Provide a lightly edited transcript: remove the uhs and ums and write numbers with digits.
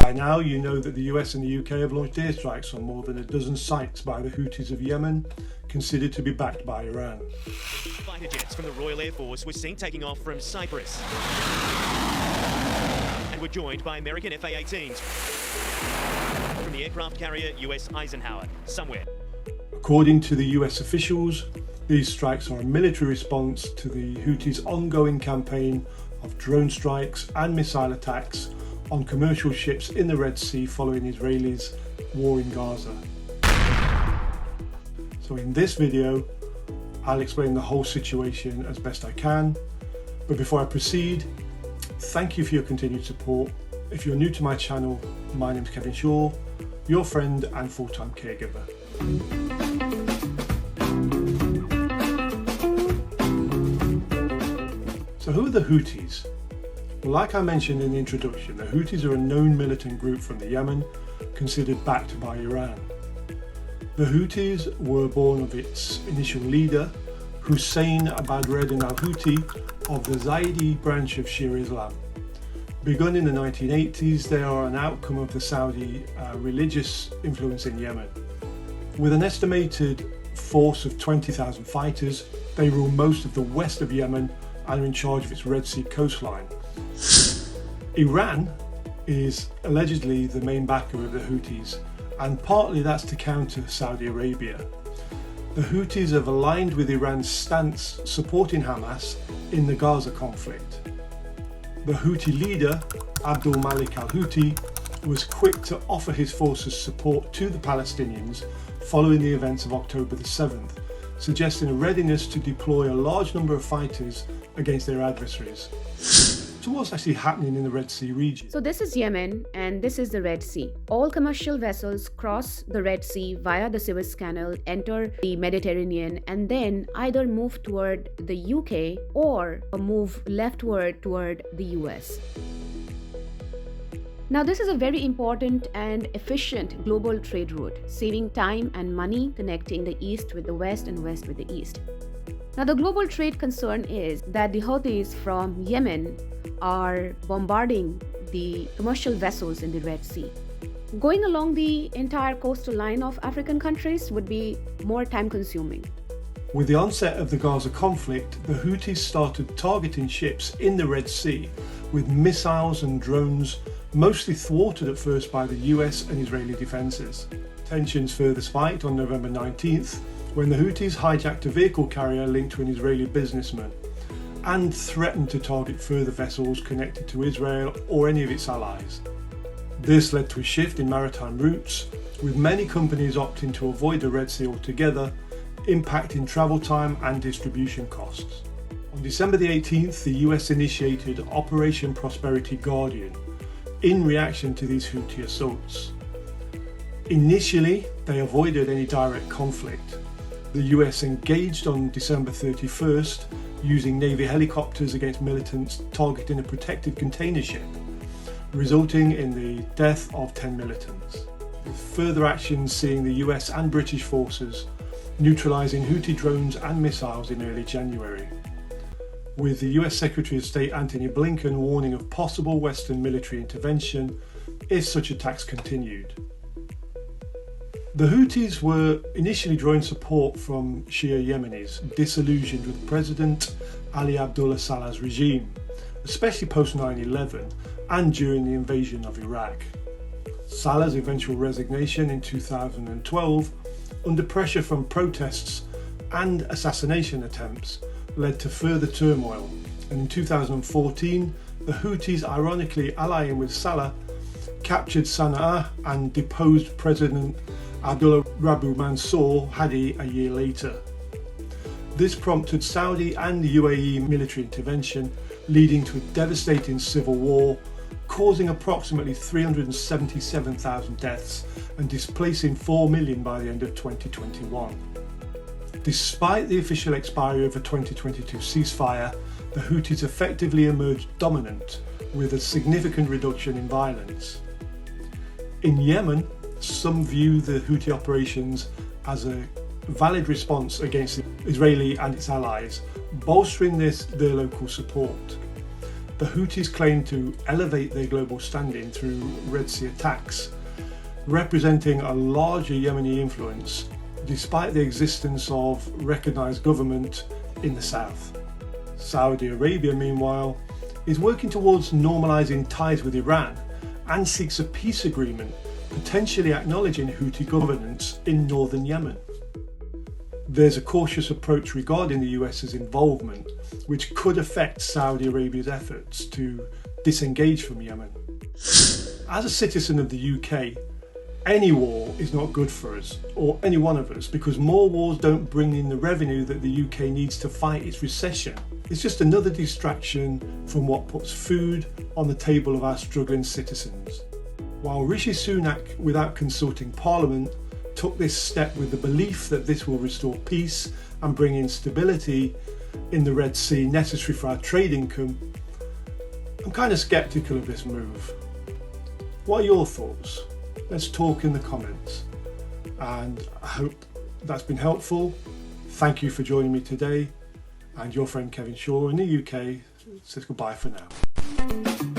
By now you know that the US and the UK have launched airstrikes on more than a dozen sites by the Houthis of Yemen, considered to be backed by Iran. Fighter jets from the Royal Air Force were seen taking off from Cyprus and were joined by American F/A-18s from the aircraft carrier US Eisenhower, somewhere. According to the US officials, these strikes are a military response to the Houthis' ongoing campaign of drone strikes and missile attacks on commercial ships in the Red Sea following Israelis' war in Gaza. So in this video, I'll explain the whole situation as best I can. But before I proceed, thank you for your continued support. If you're new to my channel, my name is Kevin Shaw, your friend and full-time caregiver. So who are the Houthis? Well, like I mentioned in the introduction, the Houthis are a known militant group from the Yemen, considered backed by Iran. The Houthis were born of its initial leader, Hussein Abad-Reddin al-Houthi of the Zaidi branch of Shia Islam. Begun in the 1980s, they are an outcome of the Saudi religious influence in Yemen. With an estimated force of 20,000 fighters, they rule most of the west of Yemen and are in charge of its Red Sea coastline. Iran is allegedly the main backer of the Houthis, and partly that's to counter Saudi Arabia. The Houthis have aligned with Iran's stance supporting Hamas in the Gaza conflict. The Houthi leader, Abdul Malik al-Houthi, was quick to offer his forces support to the Palestinians following the events of October the 7th, suggesting a readiness to deploy a large number of fighters against their adversaries. So what's actually happening in the Red Sea region? So this is Yemen and this is the Red Sea. All commercial vessels cross the Red Sea via the Suez Canal, enter the Mediterranean, and then either move toward the UK or move leftward toward the US. Now this is a very important and efficient global trade route, saving time and money, connecting the East with the West and West with the East. Now the global trade concern is that the Houthis from Yemen are bombarding the commercial vessels in the Red Sea. Going along the entire coastal line of African countries would be more time consuming. With the onset of the Gaza conflict, the Houthis started targeting ships in the Red Sea with missiles and drones, mostly thwarted at first by the US and Israeli defences. Tensions further spiked on November 19th when the Houthis hijacked a vehicle carrier linked to an Israeli businessman and threatened to target further vessels connected to Israel or any of its allies. This led to a shift in maritime routes, with many companies opting to avoid the Red Sea altogether, impacting travel time and distribution costs. On December the 18th, the US initiated Operation Prosperity Guardian in reaction to these Houthi assaults. Initially, they avoided any direct conflict. The US engaged on December 31st using Navy helicopters against militants targeting a protected container ship, resulting in the death of 10 militants, with further actions seeing the US and British forces neutralising Houthi drones and missiles in early January, with the US Secretary of State Antony Blinken warning of possible Western military intervention if such attacks continued. The Houthis were initially drawing support from Shia Yemenis disillusioned with President Ali Abdullah Saleh's regime, especially post 9/11 and during the invasion of Iraq. Saleh's eventual resignation in 2012, under pressure from protests and assassination attempts, led to further turmoil, and in 2014 the Houthis, ironically allying with Saleh, captured Sana'a and deposed President Abdullah Rabu Mansour Hadi a year later. This prompted Saudi and the UAE military intervention, leading to a devastating civil war, causing approximately 377,000 deaths and displacing 4 million by the end of 2021. Despite the official expiry of a 2022 ceasefire, the Houthis effectively emerged dominant with a significant reduction in violence. In Yemen, some view the Houthi operations as a valid response against Israeli and its allies, bolstering their local support. the Houthis claim to elevate their global standing through Red Sea attacks, representing a larger Yemeni influence despite the existence of recognised government in the south. Saudi Arabia, meanwhile, is working towards normalising ties with Iran and seeks a peace agreement, potentially acknowledging Houthi governance in northern Yemen. There's a cautious approach regarding the US's involvement, which could affect Saudi Arabia's efforts to disengage from Yemen. As a citizen of the UK, any war is not good for us, or any one of us, because more wars don't bring in the revenue that the UK needs to fight its recession. It's just another distraction from what puts food on the table of our struggling citizens. While Rishi Sunak, without consulting Parliament, took this step with the belief that this will restore peace and bring in stability in the Red Sea necessary for our trade income, I'm kind of sceptical of this move. What are your thoughts? Let's talk in the comments. And I hope that's been helpful. Thank you for joining me today. And your friend Kevin Shaw in the UK says goodbye for now.